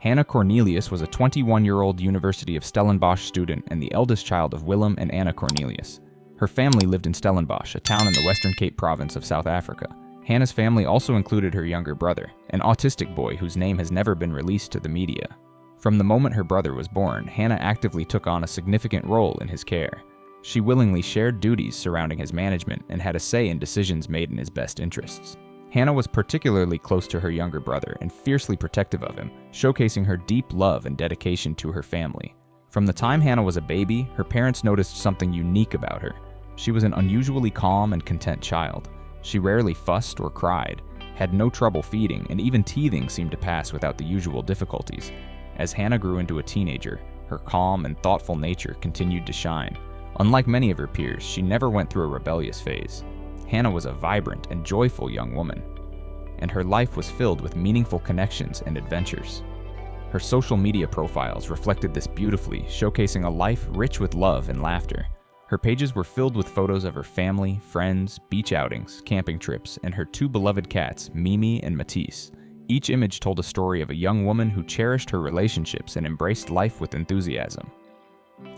Hannah Cornelius was a 21-year-old University of Stellenbosch student and the eldest child of Willem and Anna Cornelius. Her family lived in Stellenbosch, a town in the Western Cape province of South Africa. Hannah's family also included her younger brother, an autistic boy whose name has never been released to the media. From the moment her brother was born, Hannah actively took on a significant role in his care. She willingly shared duties surrounding his management and had a say in decisions made in his best interests. Hannah was particularly close to her younger brother and fiercely protective of him, showcasing her deep love and dedication to her family. From the time Hannah was a baby, her parents noticed something unique about her. She was an unusually calm and content child. She rarely fussed or cried, had no trouble feeding, and even teething seemed to pass without the usual difficulties. As Hannah grew into a teenager, her calm and thoughtful nature continued to shine. Unlike many of her peers, she never went through a rebellious phase. Hannah was a vibrant and joyful young woman, and her life was filled with meaningful connections and adventures. Her social media profiles reflected this beautifully, showcasing a life rich with love and laughter. Her pages were filled with photos of her family, friends, beach outings, camping trips, and her two beloved cats, Mimi and Matisse. Each image told a story of a young woman who cherished her relationships and embraced life with enthusiasm.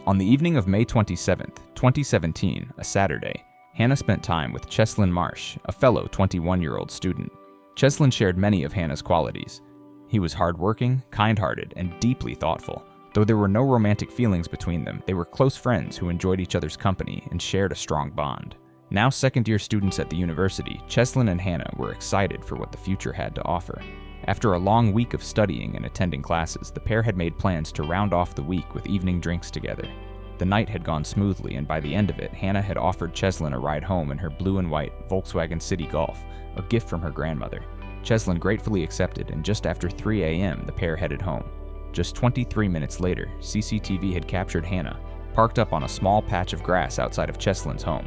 On the evening of May 27, 2017, a Saturday, Hannah spent time with Cheslin Marsh, a fellow 21-year-old student. Cheslin shared many of Hannah's qualities. He was hardworking, kind-hearted, and deeply thoughtful. Though there were no romantic feelings between them, they were close friends who enjoyed each other's company and shared a strong bond. Now second-year students at the university, Cheslin and Hannah were excited for what the future had to offer. After a long week of studying and attending classes, the pair had made plans to round off the week with evening drinks together. The night had gone smoothly, and by the end of it, Hannah had offered Cheslin a ride home in her blue and white Volkswagen City Golf, a gift from her grandmother. Cheslin gratefully accepted, and just after 3 a.m., the pair headed home. Just 23 minutes later, CCTV had captured Hannah, parked up on a small patch of grass outside of Cheslin's home.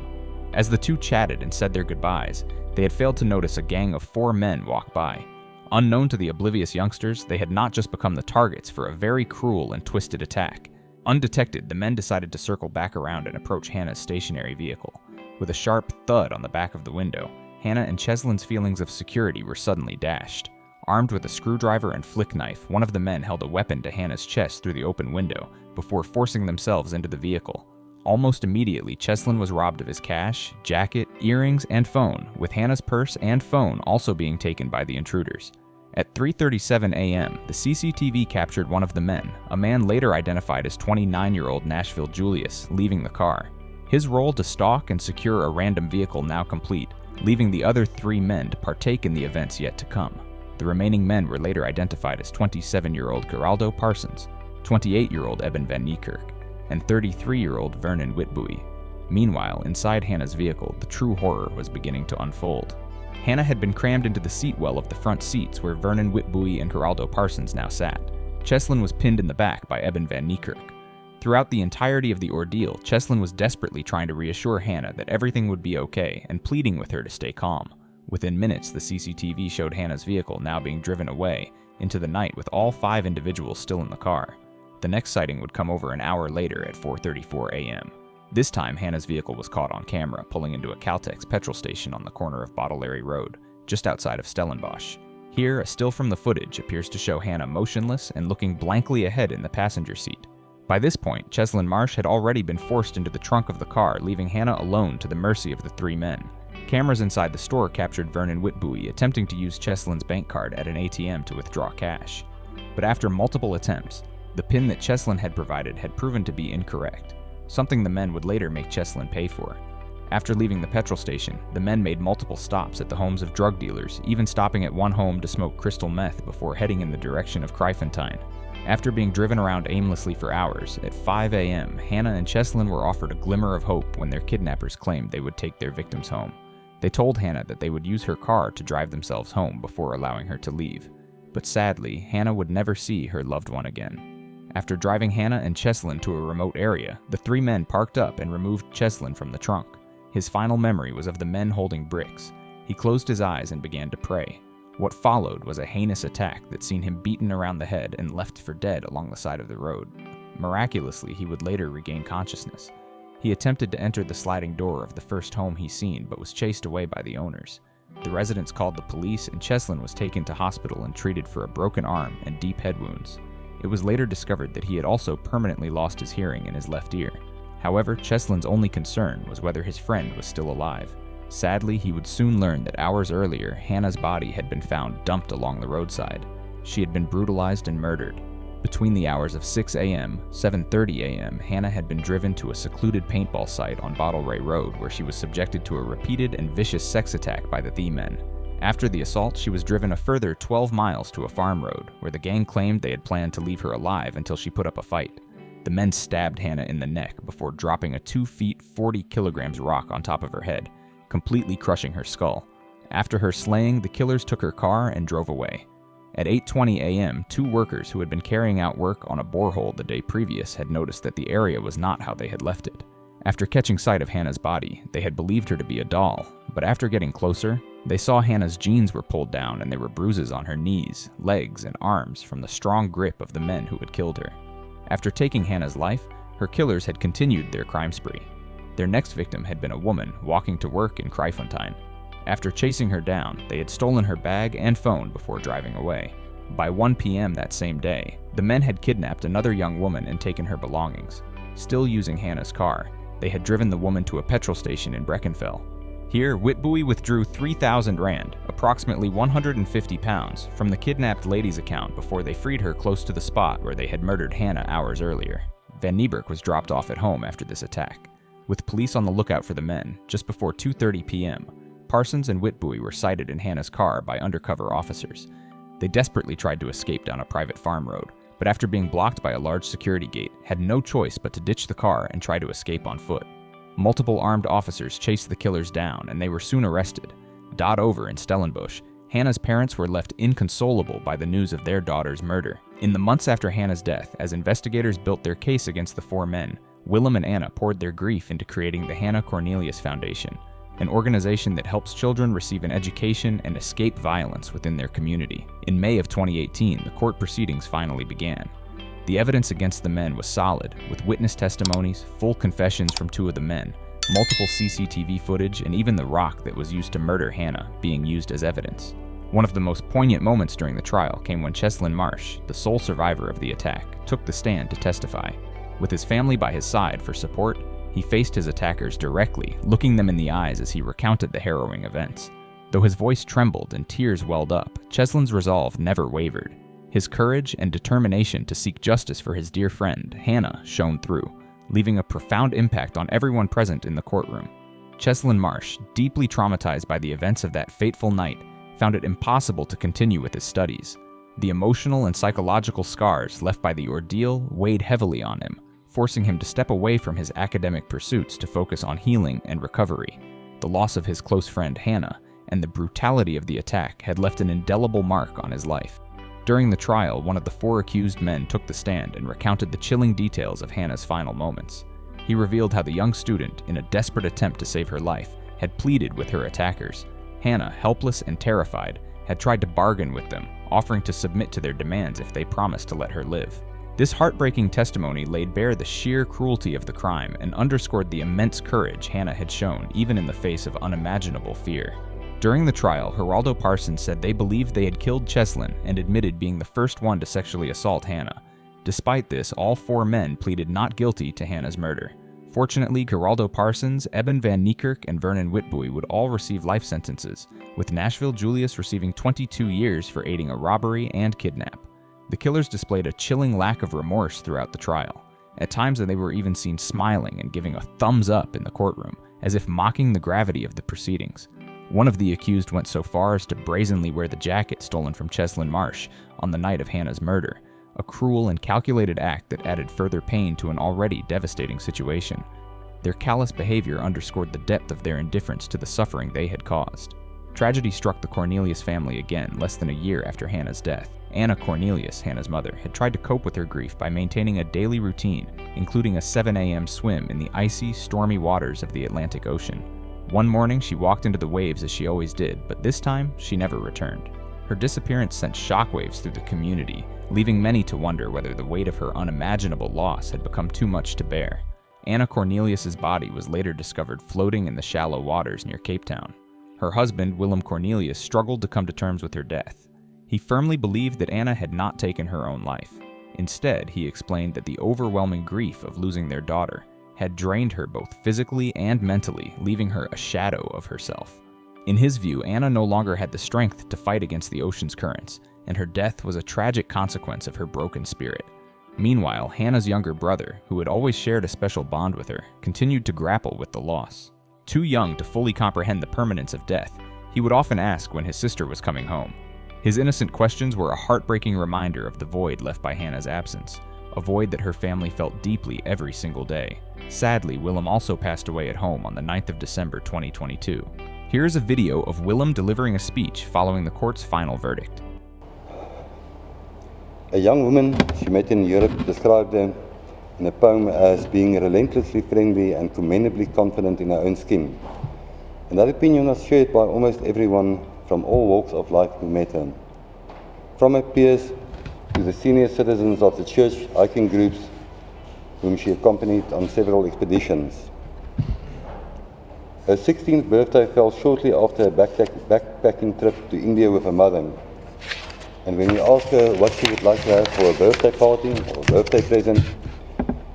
As the two chatted and said their goodbyes, they had failed to notice a gang of 4 men walk by. Unknown to the oblivious youngsters, they had not just become the targets for a very cruel and twisted attack. Undetected, the men decided to circle back around and approach Hannah's stationary vehicle. With a sharp thud on the back of the window, Hannah and Cheslin's feelings of security were suddenly dashed. Armed with a screwdriver and flick knife, one of the men held a weapon to Hannah's chest through the open window before forcing themselves into the vehicle. Almost immediately, Cheslin was robbed of his cash, jacket, earrings, and phone, with Hannah's purse and phone also being taken by the intruders. At 3:37 a.m., the CCTV captured one of the men, a man later identified as 29-year-old Nashville Julius, leaving the car. His role to stalk and secure a random vehicle now complete, leaving the other 3 men to partake in the events yet to come. The remaining men were later identified as 27-year-old Geraldo Parsons, 28-year-old Eben van Niekerk, and 33-year-old Vernon Witbooi. Meanwhile, inside Hannah's vehicle, the true horror was beginning to unfold. Hannah had been crammed into the seat well of the front seats where Vernon Witbooi and Geraldo Parsons now sat. Cheslin was pinned in the back by Eben van Niekerk. Throughout the entirety of the ordeal, Cheslin was desperately trying to reassure Hannah that everything would be okay and pleading with her to stay calm. Within minutes, the CCTV showed Hannah's vehicle now being driven away into the night with all 5 individuals still in the car. The next sighting would come over an hour later at 4:34 a.m. This time, Hannah's vehicle was caught on camera pulling into a Caltex petrol station on the corner of Bottleary Road, just outside of Stellenbosch. Here, a still from the footage appears to show Hannah motionless and looking blankly ahead in the passenger seat. By this point, Cheslin Marsh had already been forced into the trunk of the car, leaving Hannah alone to the mercy of the 3 men. Cameras inside the store captured Vernon Witbooi attempting to use Cheslin's bank card at an ATM to withdraw cash. But after multiple attempts, the PIN that Cheslin had provided had proven to be incorrect, something the men would later make Cheslin pay for. After leaving the petrol station, the men made multiple stops at the homes of drug dealers, even stopping at one home to smoke crystal meth before heading in the direction of Kryfontein. After being driven around aimlessly for hours, at 5 a.m., Hannah and Cheslin were offered a glimmer of hope when their kidnappers claimed they would take their victims home. They told Hannah that they would use her car to drive themselves home before allowing her to leave. But sadly, Hannah would never see her loved one again. After driving Hannah and Cheslin to a remote area, the 3 men parked up and removed Cheslin from the trunk. His final memory was of the men holding bricks. He closed his eyes and began to pray. What followed was a heinous attack that seen him beaten around the head and left for dead along the side of the road. Miraculously, he would later regain consciousness. He attempted to enter the sliding door of the first home he seen, but was chased away by the owners. The residents called the police, and Cheslin was taken to hospital and treated for a broken arm and deep head wounds. It was later discovered that he had also permanently lost his hearing in his left ear. However, Cheslin's only concern was whether his friend was still alive. Sadly, he would soon learn that hours earlier, Hannah's body had been found dumped along the roadside. She had been brutalized and murdered. Between the hours of 6 a.m., 7:30 a.m., Hannah had been driven to a secluded paintball site on Bottle Ray Road where she was subjected to a repeated and vicious sex attack by the men. After the assault, she was driven a further 12 miles to a farm road where the gang claimed they had planned to leave her alive until she put up a fight. The men stabbed Hannah in the neck before dropping a 2 feet 40 kilograms rock on top of her head, completely crushing her skull. After her slaying, the killers took her car and drove away. At 8:20 a.m., 2 workers who had been carrying out work on a borehole the day previous had noticed that the area was not how they had left it. After catching sight of Hannah's body, they had believed her to be a doll, but after getting closer, they saw Hannah's jeans were pulled down and there were bruises on her knees, legs, and arms from the strong grip of the men who had killed her. After taking Hannah's life, her killers had continued their crime spree. Their next victim had been a woman walking to work in Kryfontein. After chasing her down, they had stolen her bag and phone before driving away. By 1 p.m. that same day, the men had kidnapped another young woman and taken her belongings. Still using Hannah's car, they had driven the woman to a petrol station in Breckenfell. Here, Witbooi withdrew 3,000 rand, approximately 150 pounds, from the kidnapped lady's account before they freed her close to the spot where they had murdered Hannah hours earlier. Van Nieberk was dropped off at home after this attack. With police on the lookout for the men, just before 2:30 p.m., Parsons and Witbooi were sighted in Hannah's car by undercover officers. They desperately tried to escape down a private farm road, but after being blocked by a large security gate, had no choice but to ditch the car and try to escape on foot. Multiple armed officers chased the killers down, and they were soon arrested. Dot over in Stellenbosch, Hannah's parents were left inconsolable by the news of their daughter's murder. In the months after Hannah's death, as investigators built their case against the 4 men, Willem and Anna poured their grief into creating the Hannah Cornelius Foundation, an organization that helps children receive an education and escape violence within their community. In May of 2018, the court proceedings finally began. The evidence against the men was solid, with witness testimonies, full confessions from 2 of the men, multiple CCTV footage, and even the rock that was used to murder Hannah being used as evidence. One of the most poignant moments during the trial came when Cheslin Marsh, the sole survivor of the attack, took the stand to testify. With his family by his side for support, he faced his attackers directly, looking them in the eyes as he recounted the harrowing events. Though his voice trembled and tears welled up, Cheslin's resolve never wavered. His courage and determination to seek justice for his dear friend, Hannah, shone through, leaving a profound impact on everyone present in the courtroom. Cheslin Marsh, deeply traumatized by the events of that fateful night, found it impossible to continue with his studies. The emotional and psychological scars left by the ordeal weighed heavily on him, forcing him to step away from his academic pursuits to focus on healing and recovery. The loss of his close friend Hannah and the brutality of the attack had left an indelible mark on his life. During the trial, one of the 4 accused men took the stand and recounted the chilling details of Hannah's final moments. He revealed how the young student, in a desperate attempt to save her life, had pleaded with her attackers. Hannah, helpless and terrified, had tried to bargain with them, offering to submit to their demands if they promised to let her live. This heartbreaking testimony laid bare the sheer cruelty of the crime and underscored the immense courage Hannah had shown even in the face of unimaginable fear. During the trial, Geraldo Parsons said they believed they had killed Cheslin and admitted being the first one to sexually assault Hannah. Despite this, all 4 men pleaded not guilty to Hannah's murder. Fortunately, Geraldo Parsons, Eben van Niekerk, and Vernon Witbooi would all receive life sentences, with Nashville Julius receiving 22 years for aiding a robbery and kidnap. The killers displayed a chilling lack of remorse throughout the trial. At times they were even seen smiling and giving a thumbs up in the courtroom, as if mocking the gravity of the proceedings. One of the accused went so far as to brazenly wear the jacket stolen from Cheslin Marsh on the night of Hannah's murder, a cruel and calculated act that added further pain to an already devastating situation. Their callous behavior underscored the depth of their indifference to the suffering they had caused. Tragedy struck the Cornelius family again less than a year after Hannah's death. Anna Cornelius, Hannah's mother, had tried to cope with her grief by maintaining a daily routine, including a 7 a.m. swim in the icy, stormy waters of the Atlantic Ocean. One morning, she walked into the waves as she always did, but this time, she never returned. Her disappearance sent shockwaves through the community, leaving many to wonder whether the weight of her unimaginable loss had become too much to bear. Anna Cornelius's body was later discovered floating in the shallow waters near Cape Town. Her husband, Willem Cornelius, struggled to come to terms with her death. He firmly believed that Anna had not taken her own life. Instead, he explained that the overwhelming grief of losing their daughter had drained her both physically and mentally, leaving her a shadow of herself. In his view, Anna no longer had the strength to fight against the ocean's currents, and her death was a tragic consequence of her broken spirit. Meanwhile, Hannah's younger brother, who had always shared a special bond with her, continued to grapple with the loss. Too young to fully comprehend the permanence of death, he would often ask when his sister was coming home. His innocent questions were a heartbreaking reminder of the void left by Hannah's absence, a void that her family felt deeply every single day. Sadly, Willem also passed away at home on the 9th of December 2022. Here is a video of Willem delivering a speech following the court's final verdict. A young woman she met in Europe described her in a poem as being relentlessly friendly and commendably confident in her own skin. And that opinion was shared by almost everyone from all walks of life who met her. From her peers to the senior citizens of the church hiking groups whom she accompanied on several expeditions. Her 16th birthday fell shortly after a backpacking trip to India with her mother. And when we asked her what she would like to have for a birthday party or birthday present,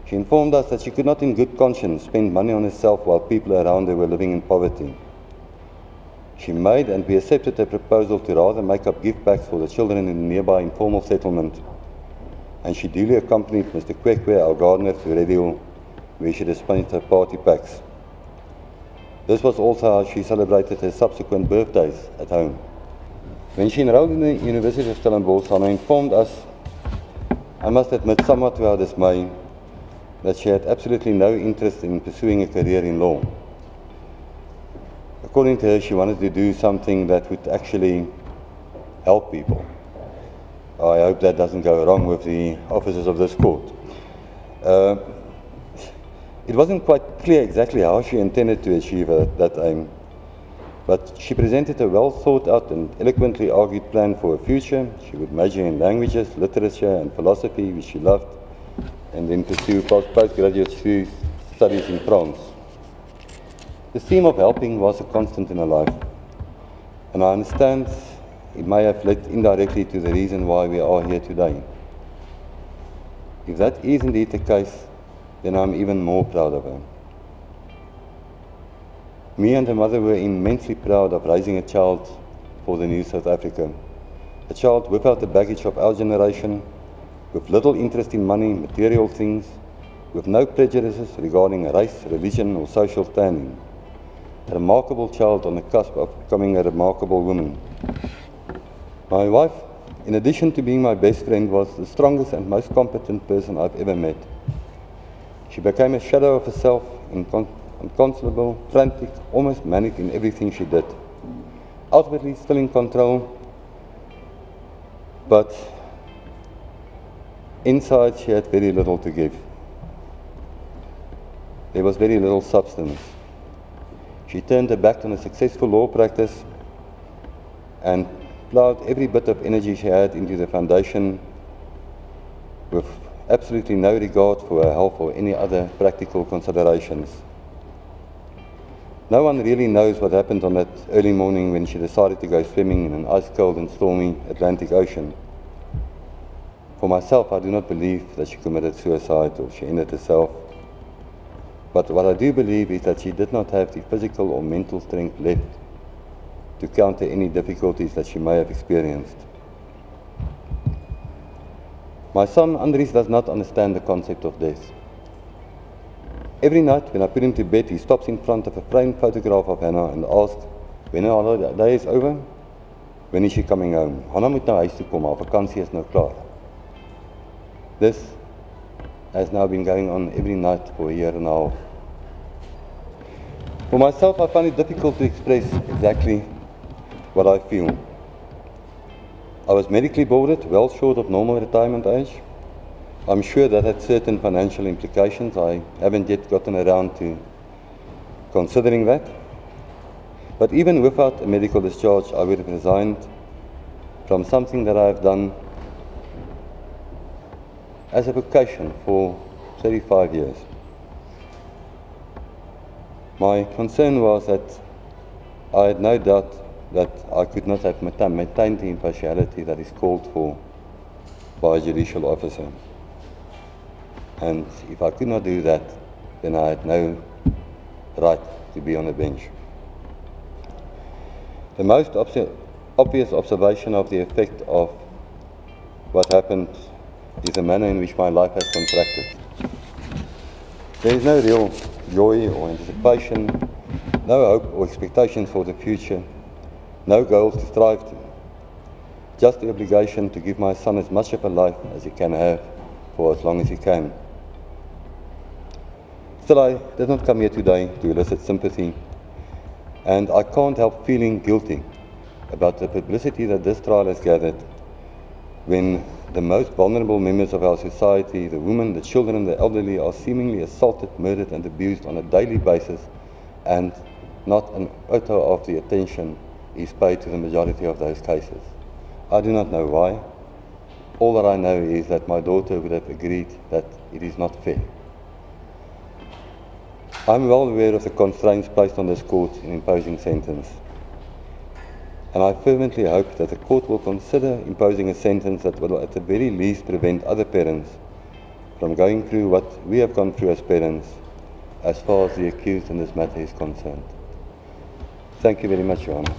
she informed us that she could not in good conscience spend money on herself while people around her were living in poverty. She made and we accepted her proposal to rather make up gift bags for the children in a nearby informal settlement. And she duly accompanied Mr. Kwekwe, our gardener, to Redhill, where she dispensed her party packs. This was also how she celebrated her subsequent birthdays at home. When she enrolled in the University of Stellenbosch, Hannah informed us, I must admit somewhat to our dismay, that she had absolutely no interest in pursuing a career in law. According to her, she wanted to do something that would actually help people. I hope that doesn't go wrong with the officers of this court. It wasn't quite clear exactly how she intended to achieve that aim, but she presented a well thought out and eloquently argued plan for her future. She would major in languages, literature and philosophy, which she loved, and then pursue postgraduate studies in France. The theme of helping was a constant in her life, and I understand it may have led indirectly to the reason why we are here today. If that is indeed the case, then I'm even more proud of her. Me and her mother were immensely proud of raising a child for the new South Africa, a child without the baggage of our generation, with little interest in money, material things, with no prejudices regarding race, religion or social standing. A remarkable child on the cusp of becoming a remarkable woman. My wife, in addition to being my best friend, was the strongest and most competent person I've ever met. She became a shadow of herself, inconsolable, frantic, almost manic in everything she did. Ultimately still in control, but inside she had very little to give. There was very little substance. She turned her back on a successful law practice and plowed every bit of energy she had into the foundation with absolutely no regard for her health or any other practical considerations. No one really knows what happened on that early morning when she decided to go swimming in an ice-cold and stormy Atlantic Ocean. For myself, I do not believe that she committed suicide or she ended herself. But what I do believe is that she did not have the physical or mental strength left to counter any difficulties that she may have experienced. My son Andries does not understand the concept of death. Every night when I put him to bed, he stops in front of a framed photograph of Hannah and asks, when her holiday is over, when is she coming home? Hannah moet nou huis toe kom, haar vakansie is nou klaar. This has now been going on every night for a year and a half. For myself, I find it difficult to express exactly what I feel. I was medically boarded, well short of normal retirement age. I'm sure that had certain financial implications. I haven't yet gotten around to considering that. But even without a medical discharge, I would have resigned from something that I've done as a vocation for 35 years. My concern was that I had no doubt that I could not have maintained the impartiality that is called for by a judicial officer. And if I could not do that, then I had no right to be on the bench. The most obvious observation of the effect of what happened is the manner in which my life has contracted. There is no real joy or anticipation, no hope or expectations for the future, no goals to strive to. Just the obligation to give my son as much of a life as he can have for as long as he can. Still, I did not come here today to elicit sympathy, and I can't help feeling guilty about the publicity that this trial has gathered when the most vulnerable members of our society, the women, the children, the elderly, are seemingly assaulted, murdered and abused on a daily basis, and not an iota of the attention is paid to the majority of those cases. I do not know why. All that I know is that my daughter would have agreed that it is not fair. I'm well aware of the constraints placed on this court in imposing sentence, and I fervently hope that the court will consider imposing a sentence that will at the very least prevent other parents from going through what we have gone through as parents, as far as the accused in this matter is concerned. Thank you very much, Your Honor.